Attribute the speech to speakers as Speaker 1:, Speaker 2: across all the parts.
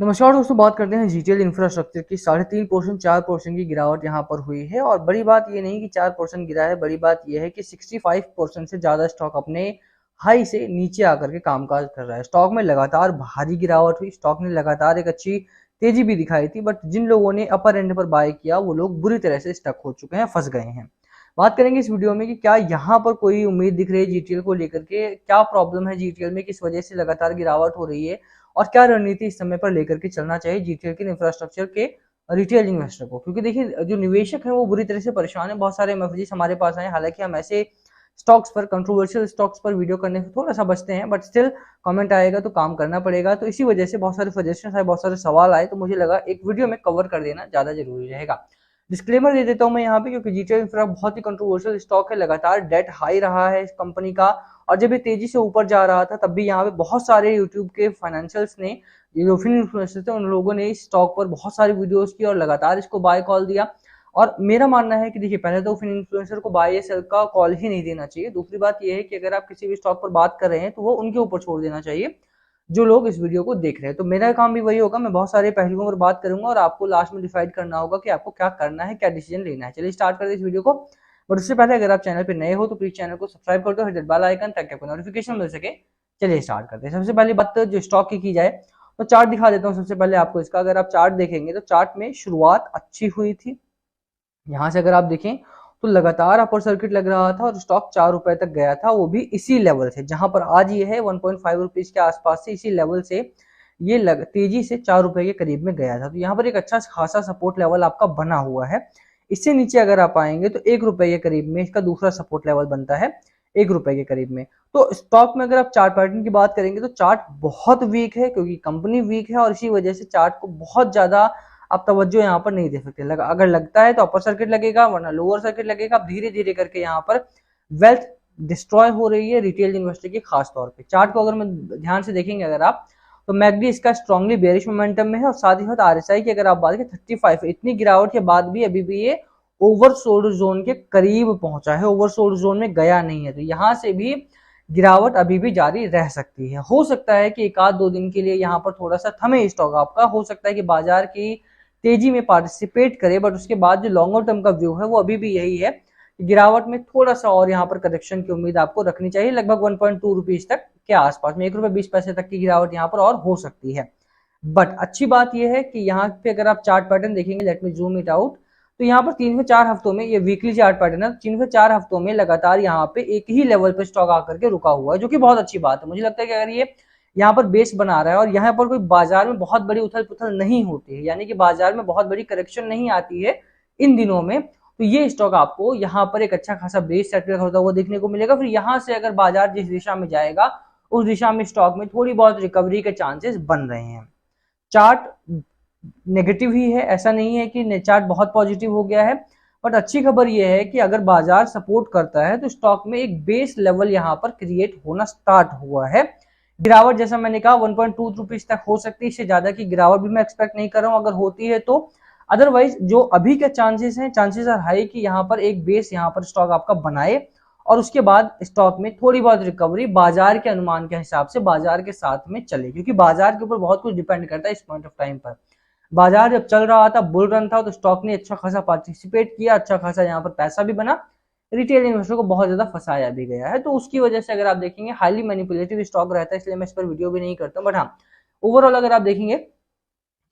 Speaker 1: नमस्कार दोस्तों, बात करते हैं जीटीएल इंफ्रास्ट्रक्चर की। 3.5% 4% की गिरावट यहाँ पर हुई है। और बड़ी बात ये नहीं कि 4% गिरा है, बड़ी बात ये है कि 65% से ज्यादा स्टॉक अपने हाई से नीचे आकर के कामकाज कर रहा है। स्टॉक में लगातार भारी गिरावट हुई, स्टॉक ने लगातार एक अच्छी तेजी भी दिखाई थी, बट जिन लोगों ने अपर एंड पर बाय किया वो लोग बुरी तरह से स्टक हो चुके हैं, फंस गए हैं। बात करेंगे इस वीडियो में कि क्या यहाँ पर कोई उम्मीद दिख रही है जीटीएल को लेकर के, क्या प्रॉब्लम है जीटीएल में, किस वजह से लगातार गिरावट हो रही है और क्या रणनीति इस समय पर लेकर के चलना चाहिए जीटीएल के इंफ्रास्ट्रक्चर के रिटेल इन्वेस्टर को। क्योंकि देखिए, जो निवेशक है वो बुरी तरह से परेशान है। बहुत सारे एमएफडीज हमारे पास आए, हालांकि हम ऐसे स्टॉक्स पर, कंट्रोवर्शियल स्टॉक्स पर वीडियो करने से थोड़ा सा बचते हैं, बट स्टिल कमेंट आएगा तो काम करना पड़ेगा। तो इसी वजह से बहुत सारे सजेशन आए, बहुत सारे सवाल आए, तो मुझे लगा एक वीडियो में कवर कर देना ज्यादा जरूरी रहेगा। डिस्क्लेमर दे देता हूं मैं यहाँ पे, क्योंकि जीटीएल इंफ्रा बहुत ही कंट्रोवर्शियल स्टॉक है, लगातार डेट हाई रहा है इस कंपनी का। और जब ये तेजी से ऊपर जा रहा था तब भी यहाँ पे बहुत सारे यूट्यूब के फाइनेंशियल्स ने, जो इन्फ्लुएंसर्स थे, उन लोगों ने इस स्टॉक पर बहुत सारी वीडियोस की और लगातार इसको बाय कॉल दिया। और मेरा मानना है कि देखिए, पहले तो इन्फ्लुएंसर को बाय या सेल का कॉल ही नहीं देना चाहिए। दूसरी बात यह है कि अगर आप किसी भी स्टॉक पर बात कर रहे हैं तो वो उनके ऊपर छोड़ देना चाहिए जो लोग इस वीडियो को देख रहे हैं। तो मेरा काम भी वही होगा, मैं बहुत सारे पहलुओं पर बात करूंगा और आपको लास्ट में डिसाइड करना होगा कि आपको क्या करना है, क्या डिसीजन लेना है। चलिए स्टार्ट करते हैं इस वीडियो को। बट उससे पहले अगर आप चैनल पर नए हो तो प्लीज चैनल को सब्सक्राइब कर दो, हिट बेल आइकन, ताकि आपको नोटिफिकेशन मिल सके। चलिए स्टार्ट करते हैं। सबसे पहली बात जो स्टॉक की जाए तो चार्ट दिखा देता हूँ सबसे पहले आपको इसका। अगर आप चार्ट देखेंगे तो चार्ट में शुरुआत अच्छी हुई थी। यहाँ से अगर आप देखें तो लगातार अपर सर्किट लग रहा था और स्टॉक 4 रुपए तक गया था, वो भी इसी लेवल से जहां पर आज ये है 1.5 रुपीज के आसपास से, इसी लेवल से ये तेजी से 4 रुपए के करीब में गया था। तो यहाँ पर एक अच्छा खासा सपोर्ट लेवल आपका बना हुआ है। इससे नीचे अगर आप आएंगे तो 1 रुपए के करीब में इसका दूसरा सपोर्ट लेवल बनता है, 1 रुपए के करीब में। तो स्टॉक में अगर आप चार्ट पैटर्न की बात करेंगे तो चार्ट बहुत वीक है, क्योंकि कंपनी वीक है और इसी वजह से चार्ट को बहुत ज्यादा आप तवज्जो यहाँ पर नहीं दे सकते। अगर लगता है तो अपर सर्किट लगेगा, वरना लोअर सर्किट लगेगा। धीरे धीरे करके यहाँ पर वेल्थ डिस्ट्रॉय हो रही है रिटेल इन्वेस्टर की, खास तौर पे। चार्ट को अगर मैं ध्यान से देखेंगे अगर आप, तो मैकडी इसका स्ट्रांगली बेरिश मोमेंटम में है और साथ ही साथ आरएसआई की अगर आप बात करें 35, इतनी गिरावट के बाद भी अभी भी ये ओवरसोल्ड जोन के करीब पहुंचा है, ओवरसोल्ड जोन में गया नहीं है। तो यहाँ से भी गिरावट अभी भी जारी रह सकती है। हो सकता है कि 1-2 दिन के लिए यहाँ पर थोड़ा सा थमे स्टॉक आपका, हो सकता है कि बाजार की तेजी में पार्टिसिपेट करे, बट उसके बाद जो लॉन्गर टर्म का व्यू है वो अभी भी यही है कि गिरावट में थोड़ा सा और यहाँ पर करेक्शन की उम्मीद आपको रखनी चाहिए, लगभग 1.2 रुपीज तक के आसपास में, 1.20 रुपए तक की गिरावट यहाँ पर और हो सकती है। बट अच्छी बात यह है कि यहाँ पे अगर आप चार्ट पैटर्न देखेंगे, let me zoom it out, तो यहाँ पर 3 से 4 हफ्तों में, ये वीकली चार्ट पैटर्न है, 3 से 4 हफ्तों में लगातार यहाँ पे एक ही लेवल पे स्टॉक आकर के रुका हुआ है, जो कि बहुत अच्छी बात है। मुझे लगता है कि अगर ये यहाँ पर बेस बना रहा है और यहाँ पर कोई बाजार में बहुत बड़ी उथल पुथल नहीं होती है, यानी कि बाजार में बहुत बड़ी करेक्शन नहीं आती है इन दिनों में, तो ये स्टॉक आपको यहाँ पर एक अच्छा खासा बेस सेट होता हुआ देखने को मिलेगा। फिर यहाँ से अगर बाजार जिस दिशा में जाएगा उस दिशा में स्टॉक में थोड़ी बहुत रिकवरी के चांसेस बन रहे हैं। चार्ट नेगेटिव ही है, ऐसा नहीं है कि चार्ट बहुत पॉजिटिव हो गया है, बट अच्छी खबर यह है कि अगर बाजार सपोर्ट करता है तो स्टॉक में एक बेस लेवल यहाँ पर क्रिएट होना स्टार्ट हुआ है। गिरावट जैसा मैंने कहा 1.2 रुपीज तक हो सकती है, इससे ज्यादा की गिरावट भी मैं एक्सपेक्ट नहीं कर रहा हूं अगर होती है तो। अदरवाइज जो अभी के चांसेस हैं, चांसेस आर हाई कि यहाँ पर एक बेस यहाँ पर स्टॉक आपका बनाए और उसके बाद स्टॉक में थोड़ी बहुत रिकवरी बाजार के अनुमान के हिसाब से बाजार के साथ में चले, क्योंकि बाजार के ऊपर बहुत कुछ डिपेंड करता है इस पॉइंट ऑफ टाइम पर। बाजार जब चल रहा था, बुल रन था, तो स्टॉक ने अच्छा खासा पार्टिसिपेट किया, अच्छा खासा यहाँ पर पैसा भी बना, रिटेल इन्वेस्टर को बहुत ज्यादा फंसाया भी गया है। तो उसकी वजह से अगर आप देखेंगे हाईली मैनिपुलेटिव स्टॉक रहता है, इसलिए मैं इस पर वीडियो भी नहीं करता हूं। बट हाँ, ओवरऑल अगर आप देखेंगे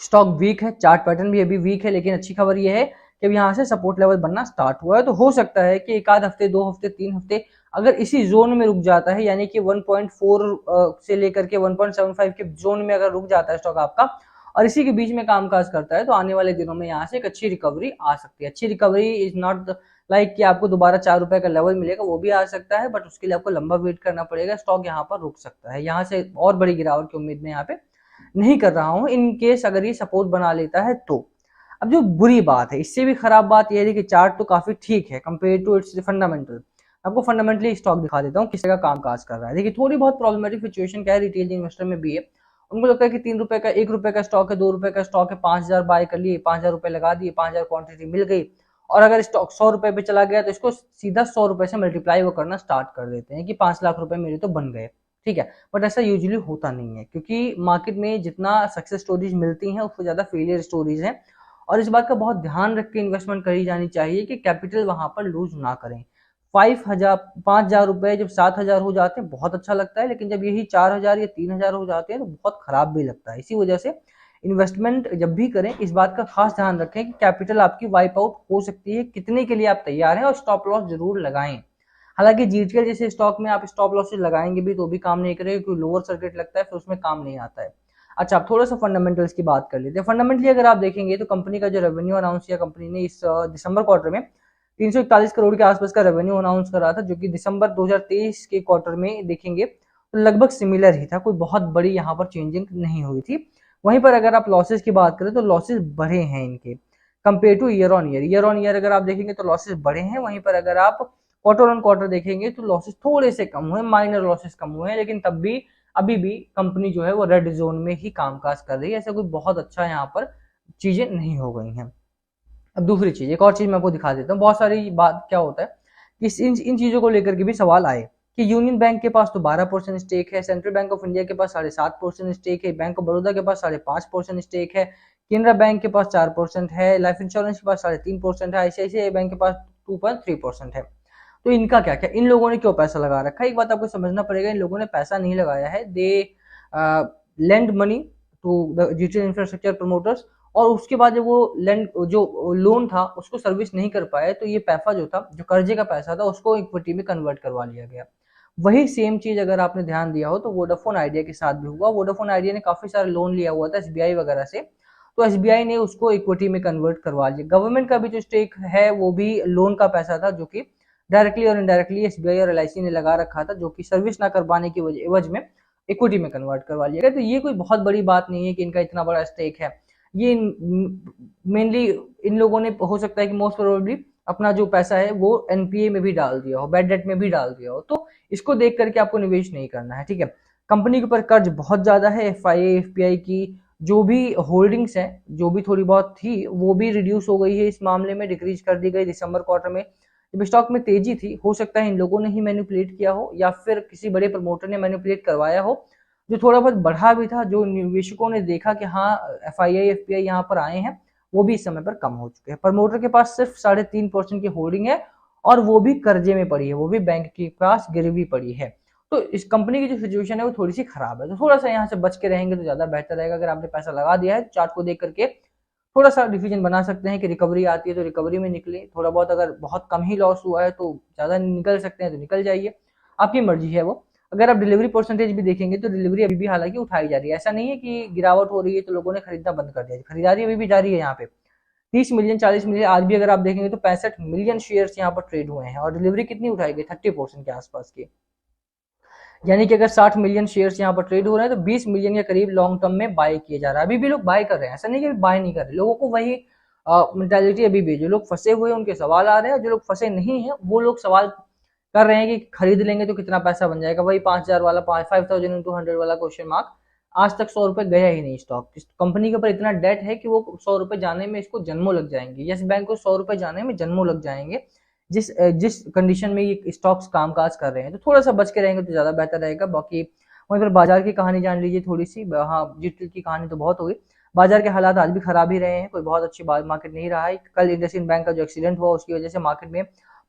Speaker 1: स्टॉक वीक है, चार्ट पैटर्न भी अभी वीक है, लेकिन अच्छी खबर यह है कि अब यहाँ से सपोर्ट लेवल बनना स्टार्ट हुआ है। तो हो सकता है कि 1 आध हफ्ते, 2 हफ्ते, 3 हफ्ते अगर इसी जोन में रुक जाता है, यानी कि 1.4 से लेकर के 1.75 के जोन में अगर रुक जाता है स्टॉक आपका और इसी के बीच में कामकाज करता है, तो आने वाले दिनों में यहाँ से एक अच्छी रिकवरी आ सकती है। अच्छी रिकवरी इज नॉट लाइक कि आपको दोबारा 4 रुपए का लेवल मिलेगा, वो भी आ सकता है, बट उसके लिए आपको लंबा वेट करना पड़ेगा। स्टॉक यहाँ पर रुक सकता है, यहाँ से और बड़ी गिरावट की उम्मीद में यहाँ पे नहीं कर रहा हूं, इन केस अगर ये सपोर्ट बना लेता है तो। अब जो बुरी बात है, इससे भी खराब बात यह है कि चार्ट तो काफी ठीक है कंपेयर टू इट्स फंडामेंटल। आपको फंडामेंटली स्टॉक दिखा देता हूँ किस तरह का कामकाज कर रहा है। देखिए, थोड़ी बहुत प्रॉब्लमेटिक सिचुएशन क्या है रिटेल इन्वेस्टर में भी है। उनको लगता है कि 3 रुपए का, 1 रुपए का स्टॉक है, 2 रुपए का स्टॉक है, 5,000 बाय कर लिए, 5,000 रुपए लगा दिए, 5,000 क्वांटिटी मिल गई, और अगर स्टॉक 100 रुपए पे चला गया तो इसको सीधा 100 रुपए से मल्टीप्लाई वो करना स्टार्ट कर देते हैं कि 5 लाख रुपए मेरे तो बन गए। ठीक है, बट ऐसा यूजुअली होता नहीं है, क्योंकि मार्केट में जितना सक्सेस स्टोरीज मिलती हैं उससे ज़्यादा फेलियर स्टोरीज हैं। और इस बात का बहुत ध्यान रख के इन्वेस्टमेंट करी जानी चाहिए कि कैपिटल वहां पर लूज ना करें। 5,000 5,000 रुपए जब 7,000 हो जाते हैं बहुत अच्छा लगता है, लेकिन जब यही 4,000 या 3,000 हो जाते हैं तो बहुत खराब भी लगता है। इसी वजह से इन्वेस्टमेंट जब भी करें इस बात का खास ध्यान रखें कि कैपिटल आपकी वाइप आउट हो सकती है, कितने के लिए आप तैयार हैं, और स्टॉप लॉस जरूर लगाएं। हालांकि जीटीएल जैसे स्टॉक में आप स्टॉप लॉसेस लगाएंगे भी तो भी काम नहीं करेगा, क्योंकि लोअर सर्किट लगता है फिर उसमें काम नहीं आता है। अच्छा, अब थोड़ा सा फंडामेंटल्स की बात कर लेते हैं। फंडामेंटली अगर आप देखेंगे तो कंपनी का जो रेवेन्यू अनाउंस किया कंपनी ने इस दिसंबर क्वार्टर में 341 करोड़ के आसपास का रेवेन्यू अनाउंस करा था, जो कि दिसंबर 2023 के क्वार्टर में देखेंगे तो लगभग सिमिलर ही था, कोई बहुत बड़ी यहाँ पर चेंजिंग नहीं हुई थी। वहीं पर अगर आप लॉसेस की बात करें तो लॉसेस बढ़े हैं इनके compare two year on year अगर आप देखेंगे तो लॉसेस बढ़े हैं। वहीं पर अगर आप क्वार्टर ऑन क्वार्टर देखेंगे तो लॉसेस थोड़े से कम हुए, माइनर लॉसेस कम हुए हैं, लेकिन तब भी अभी भी कंपनी जो है वो रेड जोन में ही कामकाज कर रही है। ऐसा कोई बहुत अच्छा यहाँ पर चीजें नहीं हो गई हैं। अब दूसरी चीज, एक और चीज मैं आपको दिखा देता हूँ। बहुत सारी बात क्या होता है कि इन चीजों को लेकर के भी सवाल आए कि यूनियन बैंक के पास तो 12% स्टेक है, सेंट्रल बैंक ऑफ इंडिया के पास 7.5% स्टेक है, बैंक ऑफ बड़ौदा के पास 5.5% स्टेक है, केनरा बैंक के पास 4% है, लाइफ इंश्योरेंस के पास 3.5% है, आईसीआईसीआई बैंक के पास 2.3% है। तो इनका क्या क्या, इन लोगों ने क्यों पैसा लगा रखा है? एक बात आपको समझना पड़ेगा, इन लोगों ने पैसा नहीं लगाया है, they lend money to the digital infrastructure promoters, और उसके बाद जब वो लेंड जो लोन था उसको सर्विस नहीं कर पाए तो ये पैसा जो था, जो कर्जे का पैसा था, उसको इक्विटी में कन्वर्ट करवा लिया गया। वही सेम चीज अगर आपने ध्यान दिया हो तो वोडाफोन आइडिया के साथ भी हुआ। वोडाफोन आइडिया ने काफी सारा लोन लिया हुआ था एसबीआई वगैरह से, तो एसबीआई ने उसको इक्विटी में कन्वर्ट करवा लिया। गवर्नमेंट का भी जो स्टेक है वो भी लोन का पैसा था, जो कि डायरेक्टली और इनडायरेक्टली एसबीआई और एलआईसी ने लगा रखा था, जो कि सर्विस ना कर पाने की एवज में इक्विटी में कन्वर्ट करवा लिया गया। तो ये कोई बहुत बड़ी बात नहीं है कि इनका इतना बड़ा स्टेक है। ये मेनली इन लोगों ने हो सकता है कि मोस्ट प्रोबेबली अपना जो पैसा है वो एनपीए में भी डाल दिया हो, बैड डेट में भी डाल दिया हो, तो इसको देख करके आपको निवेश नहीं करना है। ठीक है, कंपनी के ऊपर कर्ज बहुत ज्यादा है, एफआईए एफपीआई की जो भी होल्डिंग्स है, जो भी थोड़ी बहुत थी वो भी रिड्यूस हो गई है, इस मामले में डिक्रीज कर दी गई दिसंबर क्वार्टर में। जब स्टॉक में तेजी थी, हो सकता है इन लोगों ने ही मैनिपुलेट किया हो या फिर किसी बड़े प्रमोटर ने मैनिपुलेट करवाया हो, जो थोड़ा बहुत बढ़ा भी था। जो निवेशकों ने देखा कि हाँ एफआईआई एफपीआई यहाँ पर आए हैं, वो भी इस समय पर कम हो चुके हैं। प्रमोटर के पास सिर्फ 3.5% की होल्डिंग है, और वो भी कर्जे में पड़ी है, वो भी बैंक के पास गिरवी पड़ी है। तो इस कंपनी की जो सिचुएशन है वो थोड़ी सी खराब है, तो थोड़ा सा यहाँ से बच के रहेंगे तो ज्यादा बेहतर रहेगा। अगर आपने पैसा लगा दिया है, चार्ट को देख करके थोड़ा सा डिसीजन बना सकते हैं कि रिकवरी आती है तो रिकवरी में निकले, थोड़ा बहुत अगर बहुत कम ही लॉस हुआ है तो ज्यादा निकल सकते हैं तो निकल जाइए, आपकी मर्जी है वो। अगर आप डिलीवरी परसेंटेज भी देखेंगे तो डिलीवरी अभी भी हालांकि उठाई जा रही है, ऐसा नहीं है कि गिरावट हो रही है तो लोगों ने खरीदना बंद कर दिया, खरीदारी अभी भी जारी है। यहाँ पे 30 मिलियन 40 मिलियन आज भी अगर आप देखेंगे तो 65 मिलियन शेयर्स यहाँ पर ट्रेड हुए हैं, और डिलीवरी कितनी उठाई गई? 30% के आसपास की। यानी कि अगर 60 मिलियन शेयर्स यहाँ पर ट्रेड हो रहे हैं तो 20 मिलियन के करीब लॉन्ग टर्म में बाय किए जा रहा है। अभी भी लोग बाय कर रहे हैं, ऐसा नहीं कि बाय नहीं कर रहे, लोगों को वही मेंटालिटी अभी भी, जो लोग फंसे हुए हैं उनके सवाल आ रहे हैं, जो लोग फंसे नहीं है वो लोग सवाल कर रहे हैं कि खरीद लेंगे तो कितना पैसा बन जाएगा। वही 5,000 वाला 5,000 वाला क्वेश्चन मार्क। आज तक 100 रुपए गया ही नहीं स्टॉक। कंपनी के ऊपर इतना डेट है कि वो 100 रुपए जाने में इसको जन्मों लग जाएंगे, यस बैंक को 100 रुपए जाने में जन्मों लग जाएंगे, जिस कंडीशन में ये स्टॉक्स कामकाज कर रहे हैं। तो थोड़ा सा बच के रहेंगे तो ज्यादा बेहतर रहेगा। बाकी वहीं पर बाजार की कहानी जान लीजिए थोड़ी सी। हाँ, जीटीएल की कहानी तो बहुत हो गई, बाजार के हालात आज भी खराब ही रहे हैं, कोई बहुत अच्छी मार्केट नहीं रहा है। कल इंडसइंड बैंक का जो एक्सीडेंट हुआ उसकी वजह से मार्केट में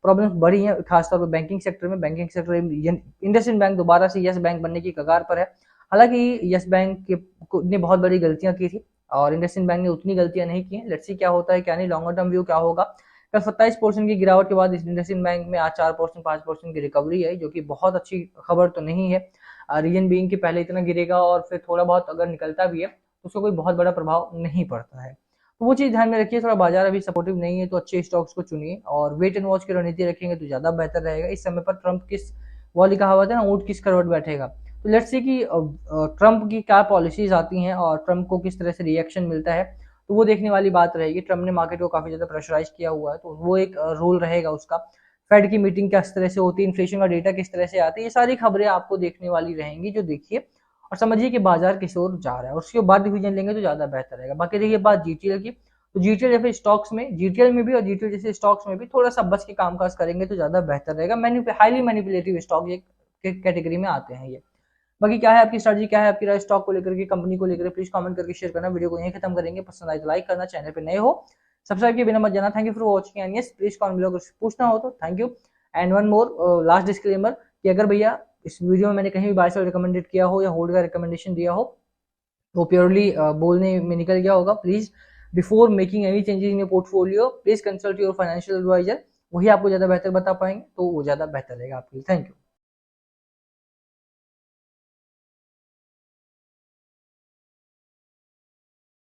Speaker 1: प्रॉब्लम्स बढ़ी हैं, खासतौर पर बैंकिंग सेक्टर में। बैंकिंग सेक्टर इंडसइंड बैंक दोबारा से यस बैंक बनने की कगार पर है। हालांकि यस बैंक ने बहुत बड़ी गलतियां की थी और इंडसइंड बैंक ने उतनी गलतियां नहीं की हैं। लेट्स सी क्या होता है क्या नहीं, लॉन्गर टर्म व्यू क्या होगा। कल 27% की गिरावट के बाद इंडसइंड बैंक में आज 4% 5% की रिकवरी है, जो कि बहुत अच्छी खबर तो नहीं है। रीजन बीइंग कि पहले इतना गिरेगा और फिर थोड़ा बहुत अगर निकलता भी है तो उसका कोई बहुत बड़ा प्रभाव नहीं पड़ता है। तो वो चीज ध्यान में रखिए, थोड़ा बाजार अभी सपोर्टिव नहीं है तो अच्छे स्टॉक्स को चुनिए और वेट एंड वॉच की रणनीति रखेंगे तो ज्यादा बेहतर रहेगा। इस समय पर ट्रंप किस वाली कहावत है ना, ऊंट किस करवट बैठेगा। तो लेट्स सी कि ट्रंप की क्या पॉलिसीज आती हैं और ट्रंप को किस तरह से रिएक्शन मिलता है, तो वो देखने वाली बात रहेगी। ट्रंप ने मार्केट को काफी ज्यादा प्रेशराइज किया हुआ है, तो वो एक रोल रहेगा उसका। फेड की मीटिंग किस तरह से होती है, इन्फ्लेशन का डेटा किस तरह से आता है, ये सारी खबरें आपको देखने वाली रहेंगी, जो देखिए और समझिए कि बाजार किस ओर जा रहा है और उसके बाद डिसीजन लेंगे तो ज्यादा बेहतर रहेगा। बाकी देखिए बात जीटीएल की, तो जीटीएल जैसे स्टॉक्स में, जीटीएल में भी और जीटीएल जैसे स्टॉक्स में भी थोड़ा सा बच के कामकाज करेंगे तो ज्यादा बेहतर रहेगा। हाईली मैनिपुलेटिव स्टॉक ये कैटेगरी में आते हैं ये। बाकी क्या है आपकी स्ट्रेटजी, क्या है आपकी राय स्टॉक को लेकर के, कंपनी को लेकर, प्लीज कमेंट करके शेयर करना। वीडियो को यहीं खत्म करेंगे, पसंद आए तो लाइक करना, चैनल पे नए हो सब्सक्राइब किए बिना मत जाना। Thank you for watching and yes please comment below कुछ पूछना हो तो। Thank you and one more last disclaimer कि अगर भैया इस वीडियो में मैंने कहीं भी बाय सेल रिकमेंडेड किया हो या होल्ड का रिकमेंडेशन दिया हो वो प्योरली बोलने में निकल गया होगा। Please before making any changes in your portfolio please consult your financial advisor, वही आपको ज्यादा बेहतर बता पाएंगे, तो वो ज्यादा बेहतर रहेगा आपके लिए। Thank you.